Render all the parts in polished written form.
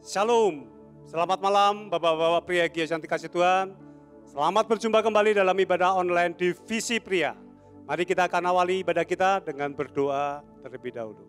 Shalom, selamat malam Bapak-Bapak pria Gias yang dikasih Tuhan. Selamat berjumpa kembali dalam ibadah online Divisi Pria. Mari kita akan awali ibadah kita dengan berdoa terlebih dahulu.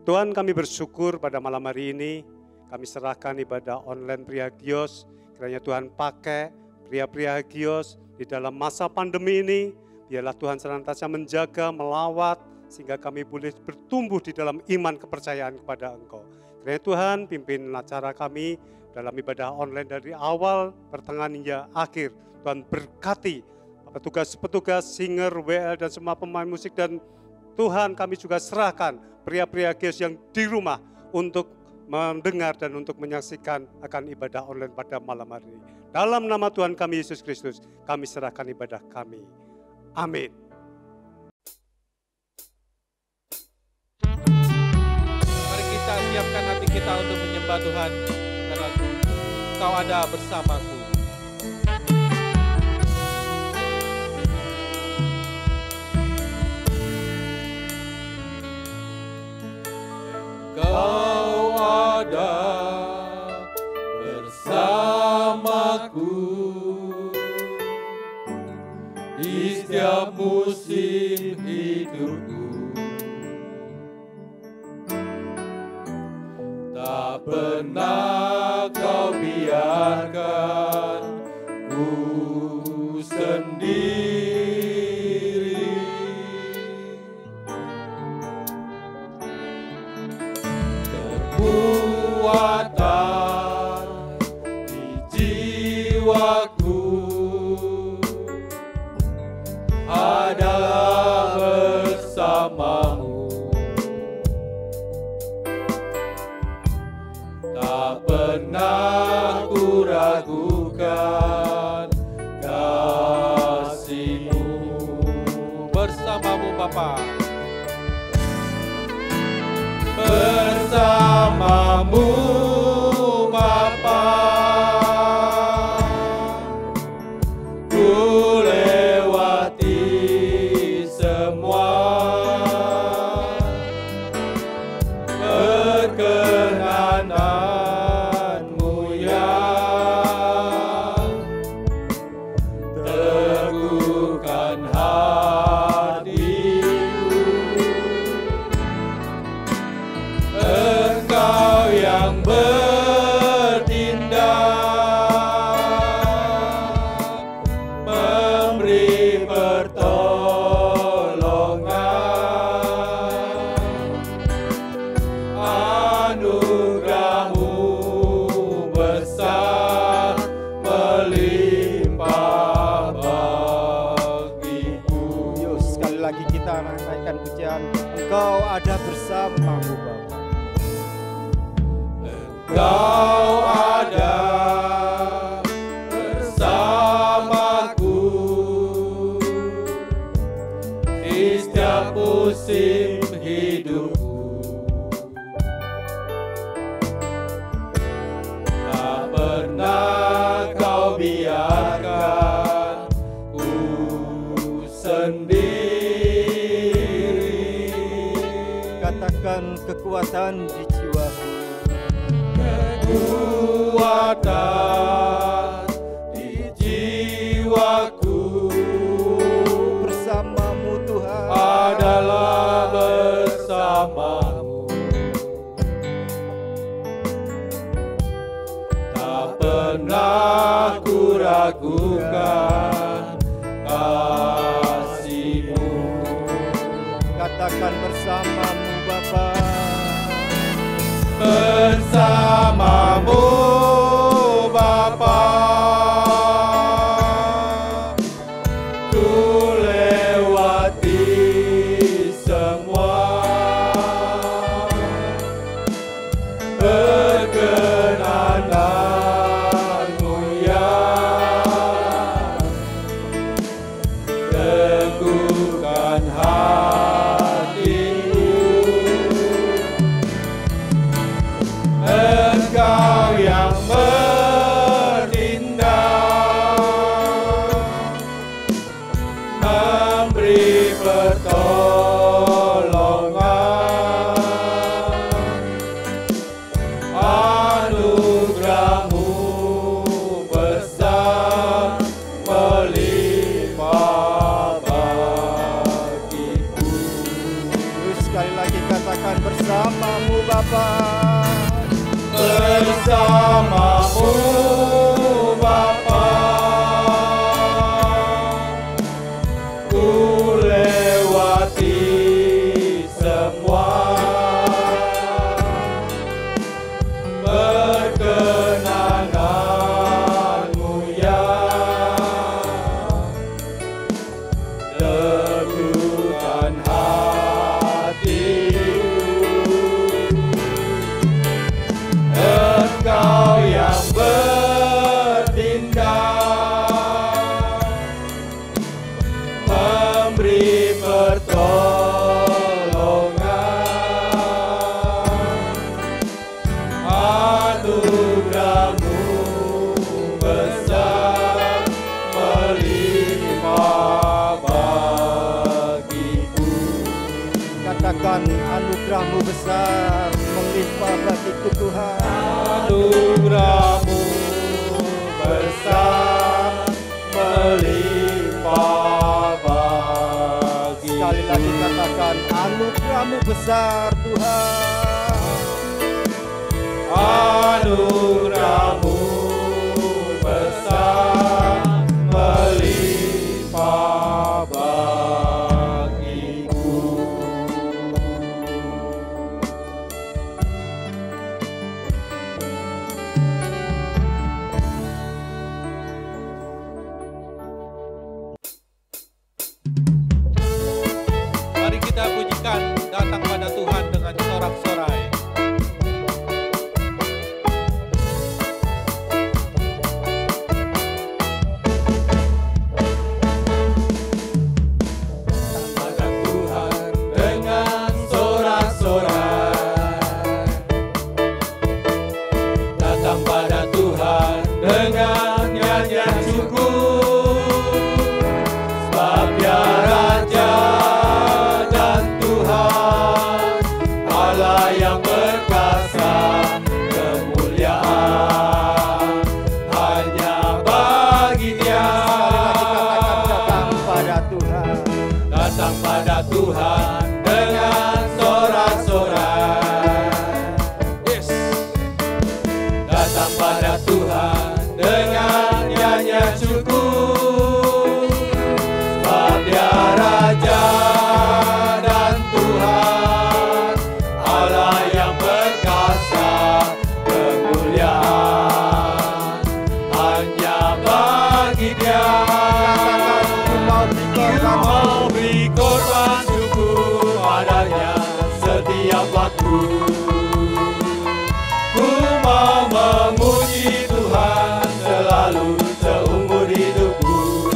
Tuhan, kami bersyukur pada malam hari ini, kami serahkan ibadah online Pria Gios. Kiranya Tuhan pakai pria-pria Gios di dalam masa pandemi ini. Biarlah Tuhan senantiasa menjaga, melawat, sehingga kami boleh bertumbuh di dalam iman kepercayaan kepada Engkau. Kiranya Tuhan pimpin acara kami dalam ibadah online dari awal, pertengahan hingga akhir. Tuhan berkati petugas-petugas, singer, WL dan semua pemain musik. Dan Tuhan kami juga serahkan pria-pria Gios yang di rumah untuk mendengar dan untuk menyaksikan akan ibadah online pada malam hari ini. Dalam nama Tuhan kami Yesus Kristus, kami serahkan ibadah kami. Amin. Siapkan hati kita untuk menyembah Tuhan dengan lagu Kau Ada Bersamaku. Kau ada bersamaku di setiap musim hidupku. Tak pernah kau biarkan ku sendiri. Kekuatan di jiwaku adalah bersamamu. Tak pernah ku ragukan kasih-Mu. Bersamamu Bapa, bersamamu Bapa, ku lewati semua. Perkenananmu ya teguhkan hatiku. Engkau yang bertindak, memberi pertolongan. Anugerah-Mu besar melimpah bagiku. Yuk sekali lagi kita naikkan pujian. Engkau ada bersamamu Bapa. Engkau ada bersamaku di setiap musim hidupku. Tak pernah kau biarkan ku sendiri. Katakan kekuatan di jiwaku. Kekuatan di jiwaku Bersamamu Tuhan adalah bersamamu. Tak pernah ku ragukan kasih-Mu. Katakan bersamamu Bapa. Bersamamu Bapa, ku lewati semua. Perkenananmu ya teguhkan hatiku. Engkau yang Sekali lagi katakan bersamamu Bapa. Bersamamu Bapa, ku lewati semua, perkenananmu ya teguhkan hatiku. Engkau yang bertindak, memberi pertolongan, anugerah-Mu besar melimpah bagiku. Katakan anugerah-Mu besar melimpah bagiku Tuhan. Anugerah-Mu besar melimpah bagi. Sekali lagi katakan anugerah-Mu besar Tuhan. Anugerah-Mu besar melimpah bagiku. Mari kita pujikan datang pada Tuhan dengan sorak-sorai. Pada Tuhan dengan sorak-sorai. Datang pada Tuhan dengan nyanyian syukur. Sebab Dia Raja dan Tuhan, Allah yang perkasa, kemuliaan hanya bagi Dia. Datang pada Tuhan. Datang pada Tuhan dengan sorak-sorai. Yes. Datang pada Tuhan dengan nyanyian syukur. Sebab Dia Raja dan Tuhan, Allah yang perkasa, kemuliaan hanya bagi Dia. Mau beri korban syukur padanya setiap waktu. Ku mau memuji Tuhan selalu seumur hidupku.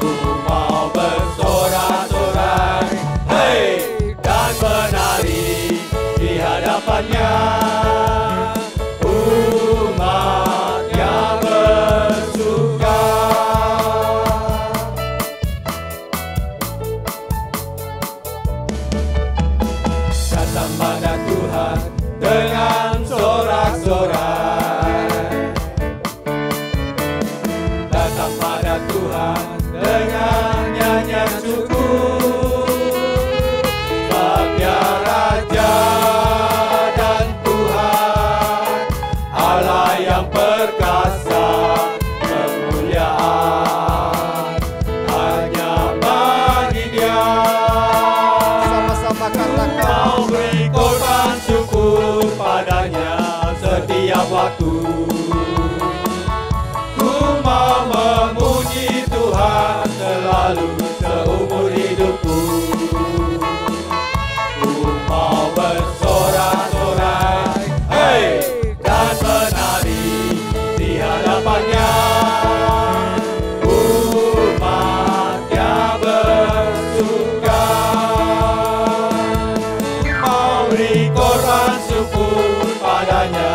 Ku mau bersorak-sorai, hei, dan menari di hadapannya. Umatnya bersuka. Datang pada Tuhan dengan sorak-sorai. Datang pada Tuhan dengan nyanyian syukur. Sebab Dia Raja dan Tuhan, Allah yang perkasa, kemuliaan hanya bagi Dia. Sama-sama katakan. Mau beri korban syukur padanya setiap waktu. Ku mau memuji Tuhan selalu seumur hidupku. Ku mau bersorak-sorai, hei, dan menari di hadapannya. Umatnya bersuka. Mau beri korban syukur padanya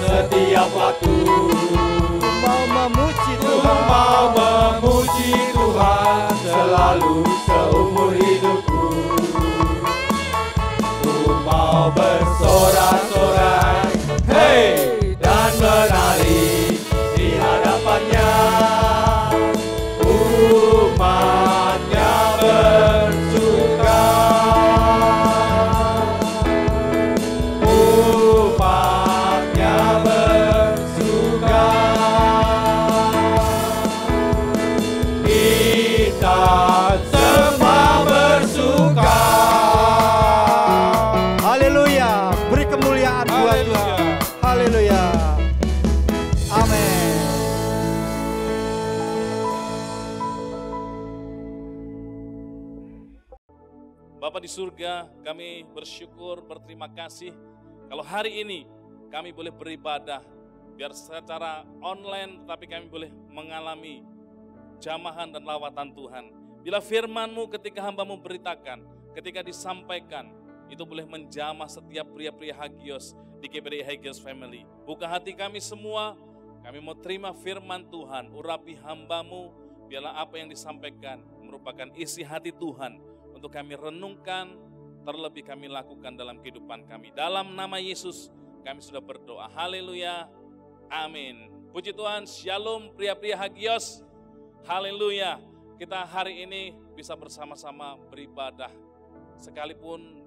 setiap waktu. Mau memuji Ku Tuhan. mau memuji Tuhan selalu seumur hidupku. Ku mau bersorak-sorai, hei, dan menari di hadapannya. Umatnya bersuka. Bapa di surga, kami bersyukur, berterima kasih kalau hari ini kami boleh beribadah, biar secara online tapi kami boleh mengalami jamahan dan lawatan Tuhan. Bila firman-Mu ketika hamba-Mu beritakan, ketika disampaikan, itu boleh menjamah setiap pria-pria Hagios di GPDI Hagios Family. Buka hati kami semua, kami mau terima firman Tuhan, urapi hamba-Mu, biarlah apa yang disampaikan merupakan isi hati Tuhan untuk kami renungkan, terlebih kami lakukan dalam kehidupan kami. Dalam nama Yesus kami sudah berdoa. Haleluya. Amin. Puji Tuhan. Shalom pria-pria Hagios. Haleluya. Kita hari ini bisa bersama-sama beribadah. Sekalipun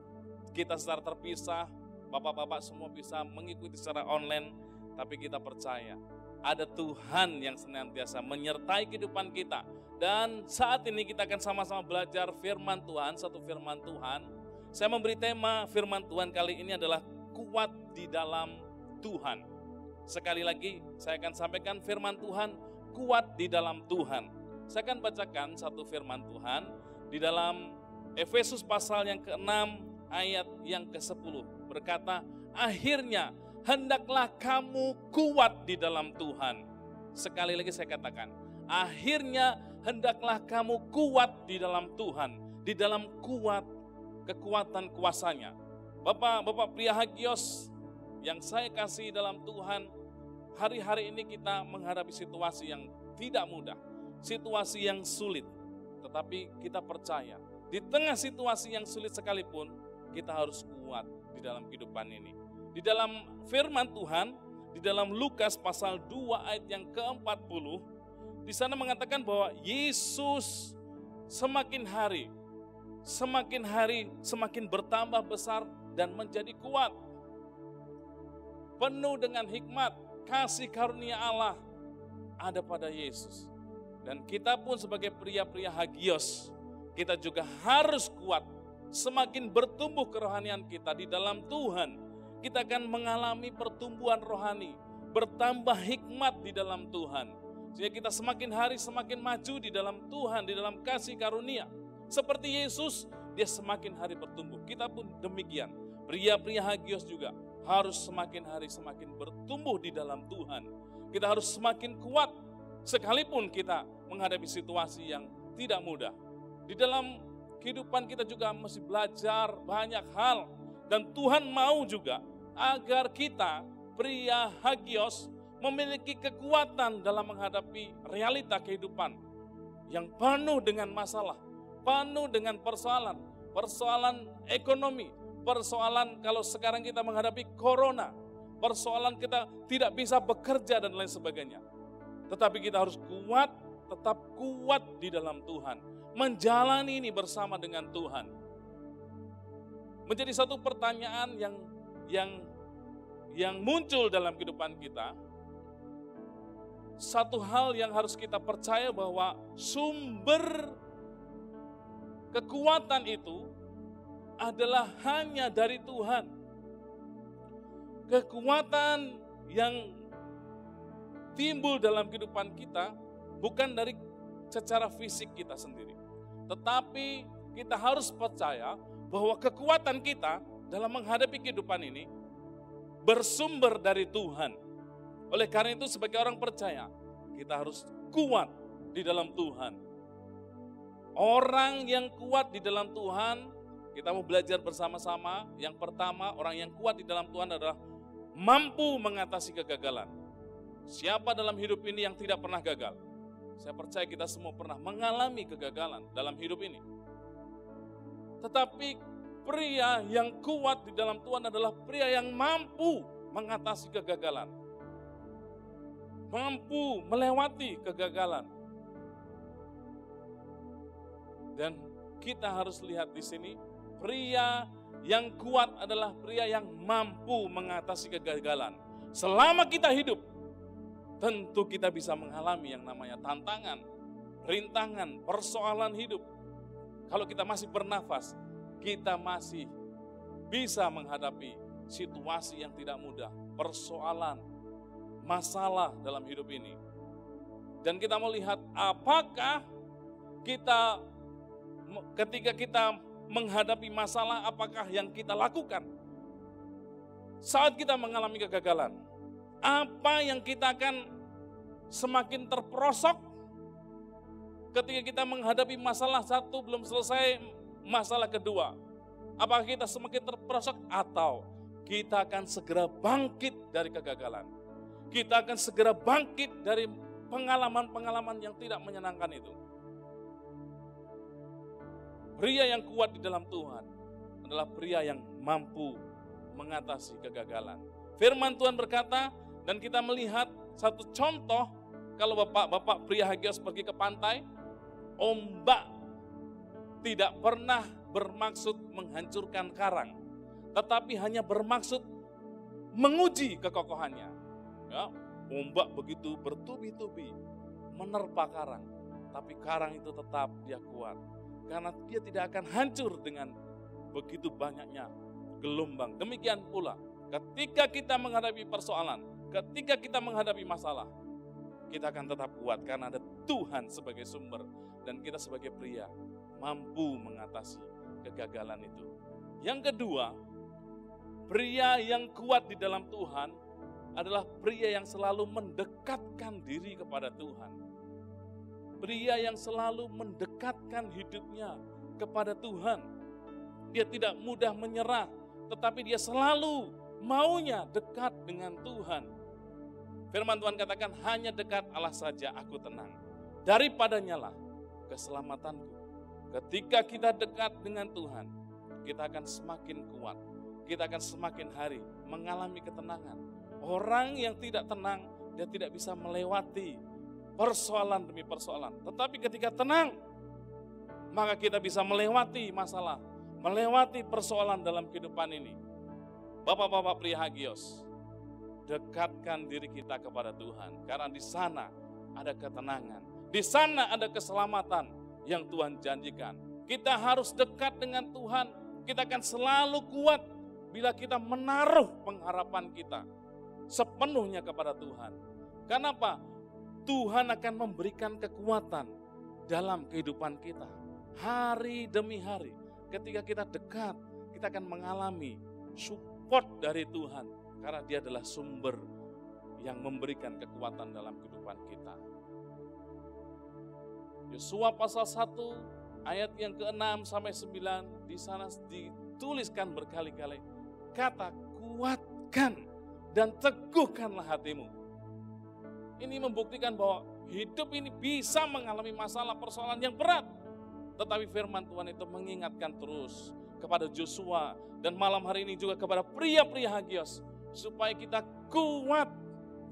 kita secara terpisah, bapak-bapak semua bisa mengikuti secara online, tapi kita percaya ada Tuhan yang senantiasa menyertai kehidupan kita. Dan saat ini kita akan sama-sama belajar firman Tuhan, satu firman Tuhan. Saya memberi tema firman Tuhan kali ini adalah kuat di dalam Tuhan. Sekali lagi saya akan sampaikan firman Tuhan, kuat di dalam Tuhan. Saya akan bacakan satu firman Tuhan di dalam Efesus pasal yang ke-6 ayat yang ke-10. Berkata, akhirnya hendaklah kamu kuat di dalam Tuhan. Sekali lagi saya katakan, akhirnya hendaklah kamu kuat di dalam Tuhan, di dalam kekuatan kuasanya. Bapak-bapak pria Hagios yang saya kasih dalam Tuhan, hari-hari ini kita menghadapi situasi yang tidak mudah, situasi yang sulit. Tetapi kita percaya, di tengah situasi yang sulit sekalipun, kita harus kuat di dalam kehidupan ini. Di dalam firman Tuhan, di dalam Lukas pasal 2 ayat yang ke-40, di sana mengatakan bahwa Yesus semakin hari semakin bertambah besar dan menjadi kuat. Penuh dengan hikmat, kasih karunia Allah ada pada Yesus. Dan kita pun sebagai pria-pria Hagios, kita juga harus kuat. Semakin bertumbuh kerohanian kita di dalam Tuhan, kita akan mengalami pertumbuhan rohani, bertambah hikmat di dalam Tuhan. Sehingga kita semakin hari semakin maju di dalam Tuhan, di dalam kasih karunia. Seperti Yesus, dia semakin hari bertumbuh. Kita pun demikian. Pria-pria Hagios juga harus semakin hari semakin bertumbuh di dalam Tuhan. Kita harus semakin kuat, sekalipun kita menghadapi situasi yang tidak mudah. Di dalam kehidupan kita juga mesti belajar banyak hal. Dan Tuhan mau juga agar kita, pria Hagios, memiliki kekuatan dalam menghadapi realita kehidupan yang penuh dengan masalah, penuh dengan persoalan ekonomi, persoalan kalau sekarang kita menghadapi corona, persoalan kita tidak bisa bekerja dan lain sebagainya. Tetapi kita harus kuat, tetap kuat di dalam Tuhan, menjalani ini bersama dengan Tuhan. Menjadi satu pertanyaan yang muncul dalam kehidupan kita. Satu hal yang harus kita percaya bahwa sumber kekuatan itu adalah hanya dari Tuhan. Kekuatan yang timbul dalam kehidupan kita bukan dari secara fisik kita sendiri. Tetapi kita harus percaya bahwa kekuatan kita dalam menghadapi kehidupan ini bersumber dari Tuhan. Oleh karena itu sebagai orang percaya, kita harus kuat di dalam Tuhan. Orang yang kuat di dalam Tuhan, kita mau belajar bersama-sama. Yang pertama, orang yang kuat di dalam Tuhan adalah mampu mengatasi kegagalan. Siapa dalam hidup ini yang tidak pernah gagal? Saya percaya kita semua pernah mengalami kegagalan dalam hidup ini. Tetapi pria yang kuat di dalam Tuhan adalah pria yang mampu mengatasi kegagalan. Mampu melewati kegagalan. Dan kita harus lihat di sini, pria yang kuat adalah pria yang mampu mengatasi kegagalan. Selama kita hidup, tentu kita bisa mengalami yang namanya tantangan, rintangan, persoalan hidup. Kalau kita masih bernafas, kita masih bisa menghadapi situasi yang tidak mudah, persoalan, masalah dalam hidup ini. Dan kita mau lihat apakah kita ketika kita menghadapi masalah, apakah yang kita lakukan? Saat kita mengalami kegagalan, apa yang kita akan semakin terperosok? Ketika kita menghadapi masalah satu belum selesai, masalah kedua, apakah kita semakin terperosok atau kita akan segera bangkit dari kegagalan? Kita akan segera bangkit dari pengalaman-pengalaman yang tidak menyenangkan itu. Pria yang kuat di dalam Tuhan adalah pria yang mampu mengatasi kegagalan. Firman Tuhan berkata, dan kita melihat satu contoh, kalau bapak-bapak pria Hagios pergi ke pantai, ombak tidak pernah bermaksud menghancurkan karang, tetapi hanya bermaksud menguji kekokohannya. Ya, ombak begitu bertubi-tubi menerpa karang, tapi karang itu tetap dia kuat. Karena dia tidak akan hancur dengan begitu banyaknya gelombang. Demikian pula ketika kita menghadapi persoalan, ketika kita menghadapi masalah, kita akan tetap kuat karena ada Tuhan sebagai sumber. Dan kita sebagai pria mampu mengatasi kegagalan itu. Yang kedua, pria yang kuat di dalam Tuhan adalah pria yang selalu mendekatkan diri kepada Tuhan. Pria yang selalu mendekatkan hidupnya kepada Tuhan. Dia tidak mudah menyerah, tetapi dia selalu maunya dekat dengan Tuhan. Firman Tuhan katakan, hanya dekat Allah saja aku tenang. Daripadanya lah keselamatanku. Ketika kita dekat dengan Tuhan, kita akan semakin kuat. Kita akan semakin hari mengalami ketenangan. Orang yang tidak tenang, dia tidak bisa melewati persoalan demi persoalan. Tetapi ketika tenang, maka kita bisa melewati masalah, melewati persoalan dalam kehidupan ini. Bapak-bapak pria Hagios, dekatkan diri kita kepada Tuhan. Karena di sana ada ketenangan. Di sana ada keselamatan yang Tuhan janjikan. Kita harus dekat dengan Tuhan. Kita akan selalu kuat bila kita menaruh pengharapan kita sepenuhnya kepada Tuhan. Kenapa? Tuhan akan memberikan kekuatan dalam kehidupan kita. Hari demi hari, ketika kita dekat, kita akan mengalami support dari Tuhan. Karena dia adalah sumber yang memberikan kekuatan dalam kehidupan kita. Yosua pasal 1 ayat yang ke-6 sampai 9, di sana dituliskan berkali-kali kata kuatkan dan teguhkanlah hatimu. Ini membuktikan bahwa hidup ini bisa mengalami masalah persoalan yang berat. Tetapi firman Tuhan itu mengingatkan terus kepada Joshua dan malam hari ini juga kepada pria-pria Hagios. Supaya kita kuat,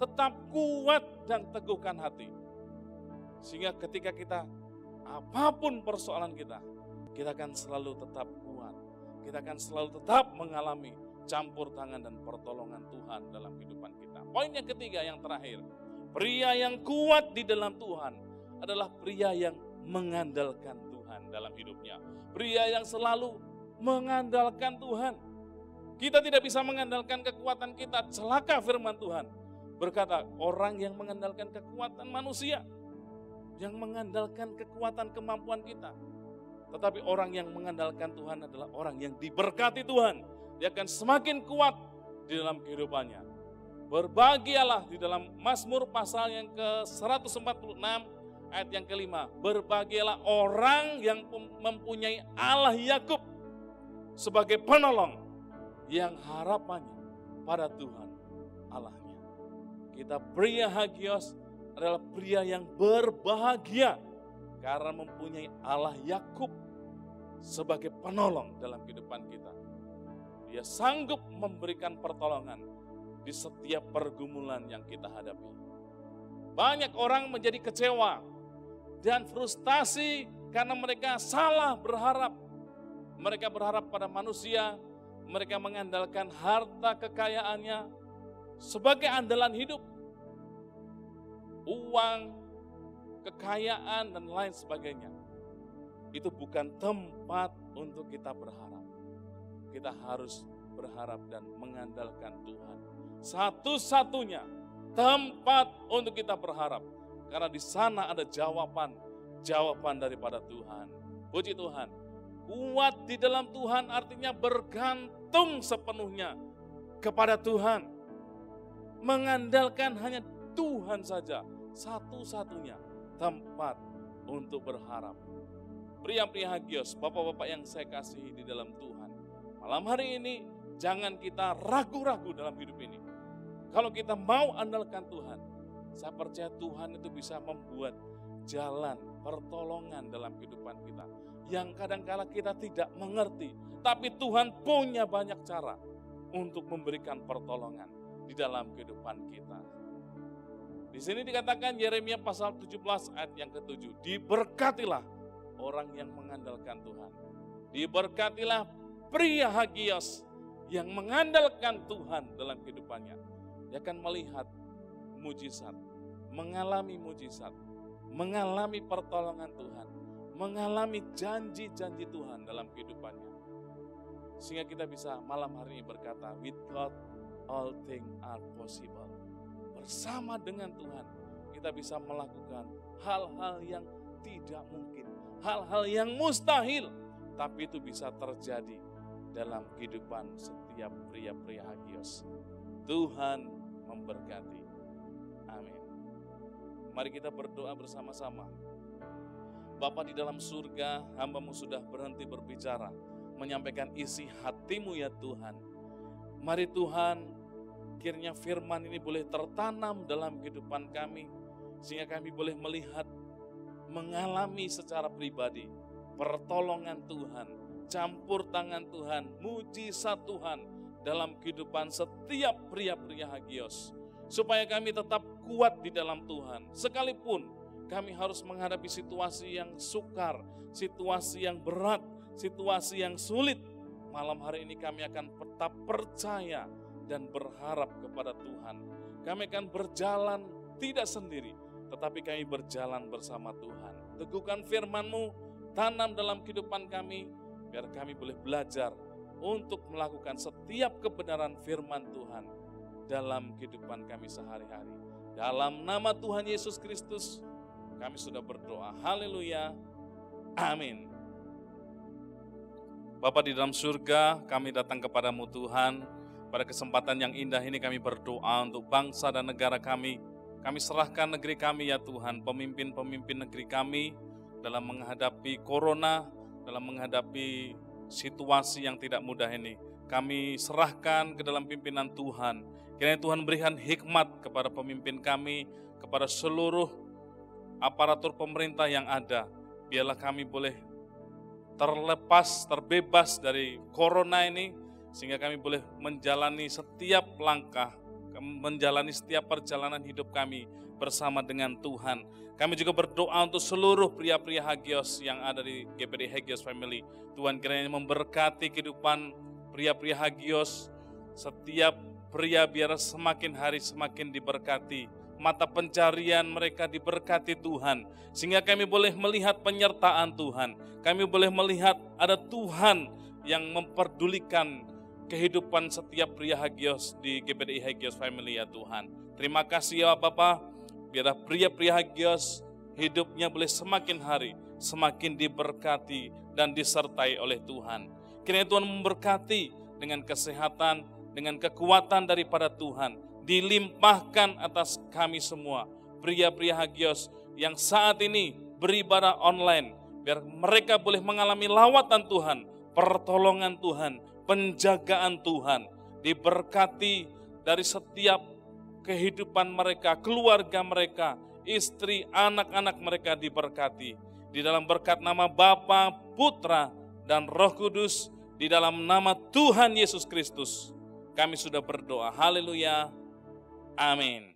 tetap kuat dan teguhkan hati. Sehingga ketika kita, apapun persoalan kita akan selalu tetap kuat. Kita akan selalu tetap mengalami campur tangan dan pertolongan Tuhan dalam kehidupan kita. Poin yang ketiga, yang terakhir. Pria yang kuat di dalam Tuhan adalah pria yang mengandalkan Tuhan dalam hidupnya. Pria yang selalu mengandalkan Tuhan. Kita tidak bisa mengandalkan kekuatan kita. Celaka firman Tuhan berkata, orang yang mengandalkan kekuatan manusia, yang mengandalkan kekuatan kemampuan kita. Tetapi orang yang mengandalkan Tuhan adalah orang yang diberkati Tuhan. Dia akan semakin kuat di dalam kehidupannya. Berbahagialah di dalam Mazmur pasal yang ke-146 ayat yang kelima. Berbahagialah orang yang mempunyai Allah Yakub sebagai penolong, yang harapannya pada Tuhan Allahnya. Kita pria Hagios adalah pria yang berbahagia karena mempunyai Allah Yakub sebagai penolong dalam kehidupan kita. Dia sanggup memberikan pertolongan di setiap pergumulan yang kita hadapi. Banyak orang menjadi kecewa dan frustasi karena mereka salah berharap. Mereka berharap pada manusia, mereka mengandalkan harta kekayaannya sebagai andalan hidup. Uang, kekayaan, dan lain sebagainya. Itu bukan tempat untuk kita berharap. Kita harus berharap dan mengandalkan Tuhan. Satu-satunya tempat untuk kita berharap. Karena di sana ada jawaban daripada Tuhan. Puji Tuhan, Kuat di dalam Tuhan artinya bergantung sepenuhnya kepada Tuhan. Mengandalkan hanya Tuhan saja, satu-satunya tempat untuk berharap. Pria-pria Hagios, bapak-bapak yang saya kasihi di dalam Tuhan, malam hari ini jangan kita ragu-ragu dalam hidup ini. Kalau kita mau andalkan Tuhan, saya percaya Tuhan itu bisa membuat jalan pertolongan dalam kehidupan kita. Yang kadang-kala kita tidak mengerti, tapi Tuhan punya banyak cara untuk memberikan pertolongan di dalam kehidupan kita. Di sini dikatakan Yeremia pasal 17 ayat yang ke-7, diberkatilah orang yang mengandalkan Tuhan. Diberkatilah pria Hagios yang mengandalkan Tuhan dalam kehidupannya. Dia akan melihat mujizat, mengalami mujizat, mengalami pertolongan Tuhan, mengalami janji-janji Tuhan dalam kehidupannya. Sehingga kita bisa malam hari ini berkata, with God all things are possible. Bersama dengan Tuhan kita bisa melakukan hal-hal yang tidak mungkin, hal-hal yang mustahil, tapi itu bisa terjadi dalam kehidupan setiap pria-pria Hagios. Tuhan memberkati. Amin. Mari kita berdoa bersama-sama. Bapa di dalam surga, hamba-Mu sudah berhenti berbicara, menyampaikan isi hati-Mu ya Tuhan. Mari Tuhan, kiranya firman ini boleh tertanam dalam kehidupan kami, sehingga kami boleh melihat, mengalami secara pribadi pertolongan Tuhan, campur tangan Tuhan, mujizat Tuhan dalam kehidupan setiap pria-pria Hagios. Supaya kami tetap kuat di dalam Tuhan, sekalipun kami harus menghadapi situasi yang sukar, situasi yang berat, situasi yang sulit. Malam hari ini kami akan tetap percaya dan berharap kepada Tuhan. Kami akan berjalan tidak sendiri, tetapi kami berjalan bersama Tuhan. Teguhkan firman-Mu, tanam dalam kehidupan kami, biar kami boleh belajar untuk melakukan setiap kebenaran firman Tuhan dalam kehidupan kami sehari-hari. Dalam nama Tuhan Yesus Kristus, kami sudah berdoa. Haleluya. Amin. Bapa di dalam surga, kami datang kepadamu Tuhan. Pada kesempatan yang indah ini kami berdoa untuk bangsa dan negara kami. Kami serahkan negeri kami ya Tuhan, pemimpin-pemimpin negeri kami dalam menghadapi corona, dalam menghadapi situasi yang tidak mudah ini. Kami serahkan ke dalam pimpinan Tuhan. Kiranya Tuhan berikan hikmat kepada pemimpin kami, kepada seluruh aparatur pemerintah yang ada. Biarlah kami boleh terlepas, terbebas dari corona ini, sehingga kami boleh menjalani setiap langkah, menjalani setiap perjalanan hidup kami bersama dengan Tuhan. Kami juga berdoa untuk seluruh pria-pria Hagios yang ada di GPD Hagios Family. Tuhan kiranya memberkati kehidupan pria-pria Hagios. Setiap pria biar semakin hari semakin diberkati. Mata pencarian mereka diberkati Tuhan. Sehingga kami boleh melihat penyertaan Tuhan. Kami boleh melihat ada Tuhan yang memperdulikan kehidupan setiap pria Hagios di GPDI Hagios Family ya Tuhan. Terima kasih ya Bapak. Biarlah pria-pria Hagios hidupnya boleh semakin hari semakin diberkati dan disertai oleh Tuhan. Kiranya Tuhan memberkati dengan kesehatan, dengan kekuatan daripada Tuhan. Dilimpahkan atas kami semua, pria-pria Hagios yang saat ini beribadah online. Biar mereka boleh mengalami lawatan Tuhan, pertolongan Tuhan, penjagaan Tuhan. Diberkati dari setiap kehidupan mereka, keluarga mereka, istri, anak-anak mereka diberkati. Di dalam berkat nama Bapa, Putra, dan Roh Kudus, di dalam nama Tuhan Yesus Kristus, kami sudah berdoa. Haleluya. Amin.